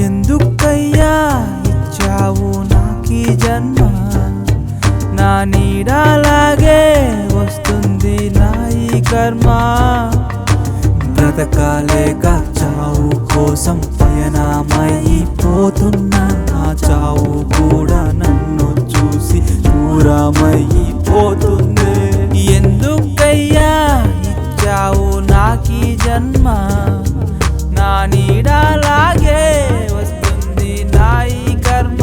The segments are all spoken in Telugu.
ఎందుకయ్యా ఇచ్చావు నాకీ జన్మ, నా నీడలాగే వస్తుంది నా ఈ కర్మ. బ్రతకాలేక చావు కోసం పయనమైపోతున్నా, నా చావు కూడా నన్ను చూసి దూరమైపోతుంది. ఎందుకయ్యా ఇచ్చావు నాకీ జన్మ, నా నీడలాగే వస్తుంది నా ఈ కర్మ.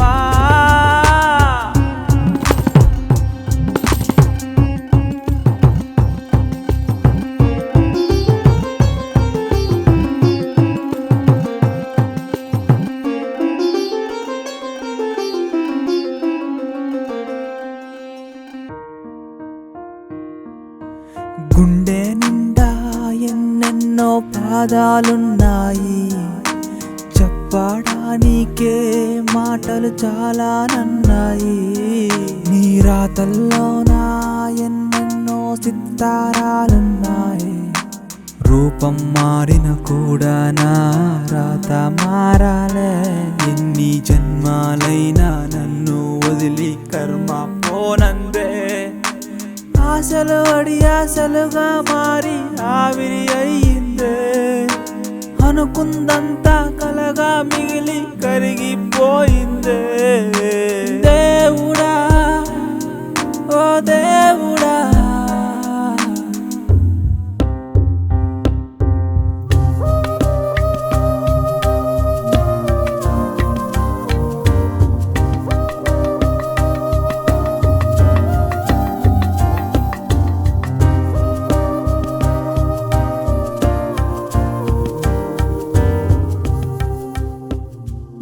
గుండె నిండా ఎన్నెన్నో పాదాలున్నాయి, చెప్పడానికే మాటలు చాలా నన్నాయి. నీ రాతల్లోనా ఎన్నెన్నో సితారాలున్నాయి, రూపం మారిన కూడా నా రాత మారాలే. ఎన్ని జన్మాలైనా నన్ను వదిలి కర్మ పోనందే. ఆశలు అడి ఆశలుగా మారి ఆవిరి అయ్యిందే, అనుకుందంతా కలగా మిగిలి కరిగిపోయిందే. దేవుడా ఓ దేవుడా,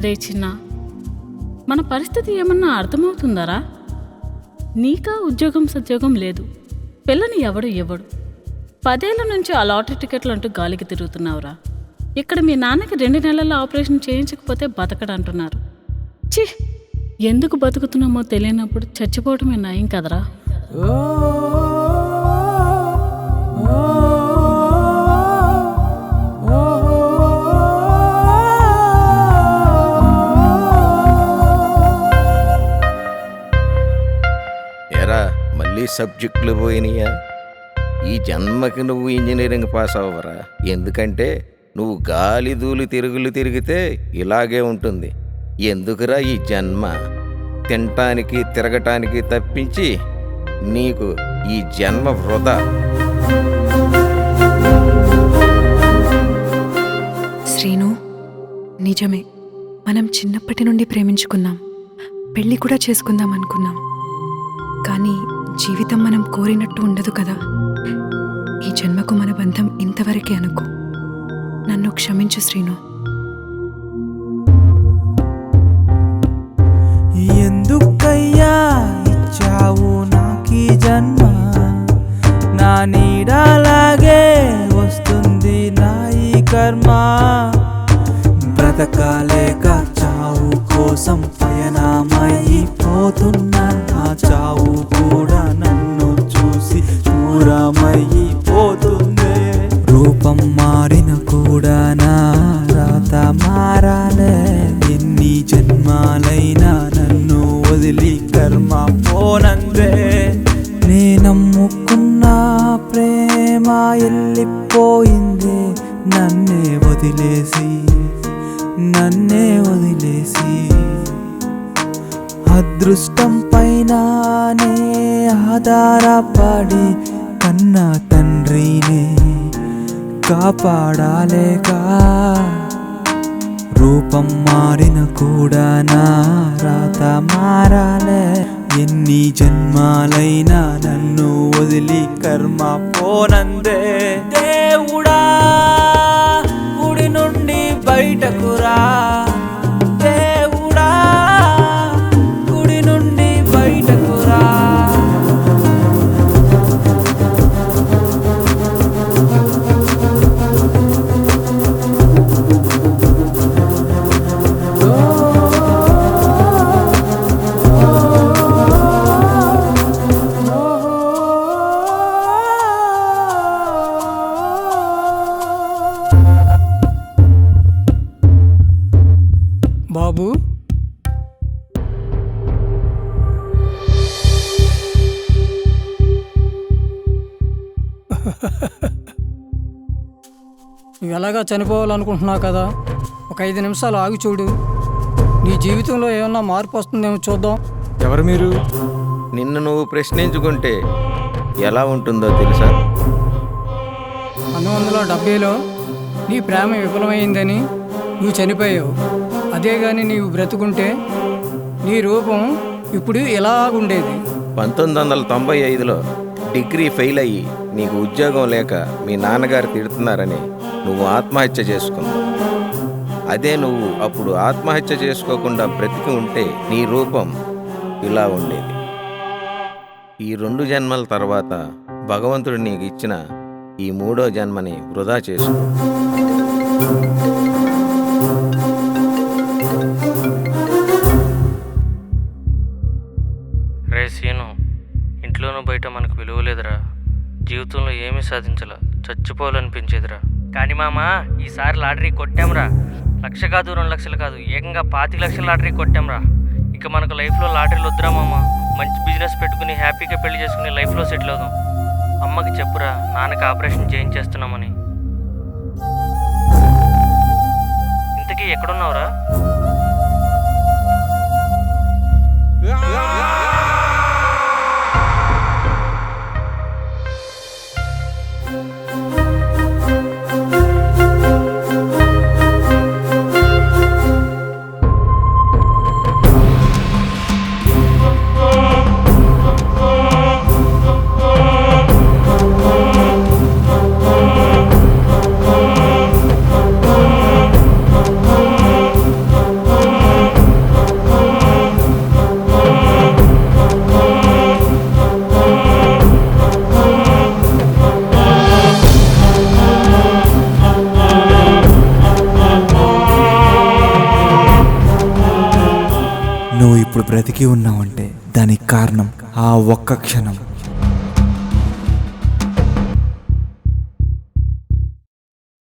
రే చిన్న, మన పరిస్థితి ఏమన్నా అర్థమవుతుందరా? నీకా ఉద్యోగం సద్యోగం లేదు, పిల్లని ఎవడు ఇవ్వడు. 10 ఏళ్ల నుంచి ఆ లాటరీ టికెట్లు అంటూ గాలికి తిరుగుతున్నావురా. ఇక్కడ మీ నాన్నకి 2 నెలల్లో ఆపరేషన్ చేయించకపోతే బతకడంటున్నారు. ఛీ, ఎందుకు బతుకుతున్నామో తెలియనప్పుడు చచ్చిపోవటమే నయం కదరా. మళ్ళీ సబ్జెక్టులు పోయినాయా? ఈ జన్మకి నువ్వు ఇంజనీరింగ్ పాస్ అవ్వరా, ఎందుకంటే నువ్వు గాలి దూలి తిరుగులు తిరిగితే ఇలాగే ఉంటుంది. ఎందుకురా ఈ జన్మ? తినటానికి తిరగటానికి తప్పించి నీకు ఈ జన్మ వృధా. శ్రీను, నిజమే, మనం చిన్నప్పటి నుండి ప్రేమించుకున్నాం, పెళ్లి కూడా చేసుకుందాం అనుకున్నాం. కానీ జీవితం మనం కోరినట్టు ఉండదు కదా. ఈ జన్మకు మన బంధం ఇంతవరకే అనుకో. నన్ను క్షమించు శ్రీను. ఎందుకయ్యా ఇచ్చావు నాకీ జన్మ, నా నీడలాగే వస్తుంది నా ఈ కర్మ. బ్రతకాలేక చావు కోసం పయనమైపోతున్నా, నా చావు కూడా నన్ను చూసి దూరమైపోతుంది. రూపం మారిన కూడా నా రాత మారాలే. ఎన్ని జన్మాలైనా నన్ను వదిలి కర్మ పోనందే. నే నమ్ముకున్న ప్రేమ వెళ్ళిపోయిందే, నన్నే వదిలేసి అదృష్టం పైననే ఆధారపడి కన్నా తండ్రినే కాపాడాలేగా. రూపం మారిన కూడా నా రాత మారాలే. ఎన్ని జన్మాలైనా నన్ను వదిలి కర్మ పోనందే. దేవుడా గుడి నుండి బయటకు రా, దేవుడా గుడి నుండి బయటకు రా. నువ్వు ఎలాగా చనిపోవాలనుకుంటున్నావు కదా, ఒక 5 నిమిషాలు ఆగి చూడు. నీ జీవితంలో ఏమన్నా మార్పు వస్తుందేమో చూద్దాం. ఎవరు మీరు? నిన్ను నువ్వు ప్రశ్నించుకుంటే ఎలా ఉంటుందో తెలుసా? 1970లో నీ ప్రేమ విఫలమైందని నువ్వు చనిపోయావు. అదే కానీ నీవు బ్రతుకుంటే నీ రూపం ఇప్పుడు ఇలాగుండేది. 1995లో డిగ్రీ ఫెయిల్ అయ్యి నీకు ఉద్యోగం లేక మీ నాన్నగారు తిడుతున్నారని నువ్వు ఆత్మహత్య చేసుకున్నావు. అదే నువ్వు అప్పుడు ఆత్మహత్య చేసుకోకుండా బ్రతికి ఉంటే నీ రూపం ఇలా ఉండేది. ఈ 2 జన్మల తర్వాత భగవంతుడు నీకు ఇచ్చిన ఈ 3వ జన్మని వృధా చేసుకో. రే సీను, ఇంట్లోనూ బయట మనకు విలువ లేదురా. జీవితంలో ఏమీ సాధించలా, చచ్చిపోవాలనిపించేదిరా. కానీ మామ, ఈసారి లాటరీ కొట్టాంరా. 1,00,000 కాదు, 2 లక్షలు కాదు, ఏకంగా 25 లక్షల లాటరీ కొట్టాంరా. ఇక మనకు లైఫ్లో లాటరీలు వద్దురా మామ. మంచి బిజినెస్ పెట్టుకుని హ్యాపీగా పెళ్లి చేసుకుని లైఫ్లో సెటిల్ అవుదాం. అమ్మకి చెప్పురా, నాన్నకి ఆపరేషన్ చేయించేస్తున్నామని. ఇంతకీ ఎక్కడున్నావురా? నువ్వు ఇప్పుడు బ్రతికి ఉన్నావంటే దానికి కారణం ఆ ఒక్క క్షణం.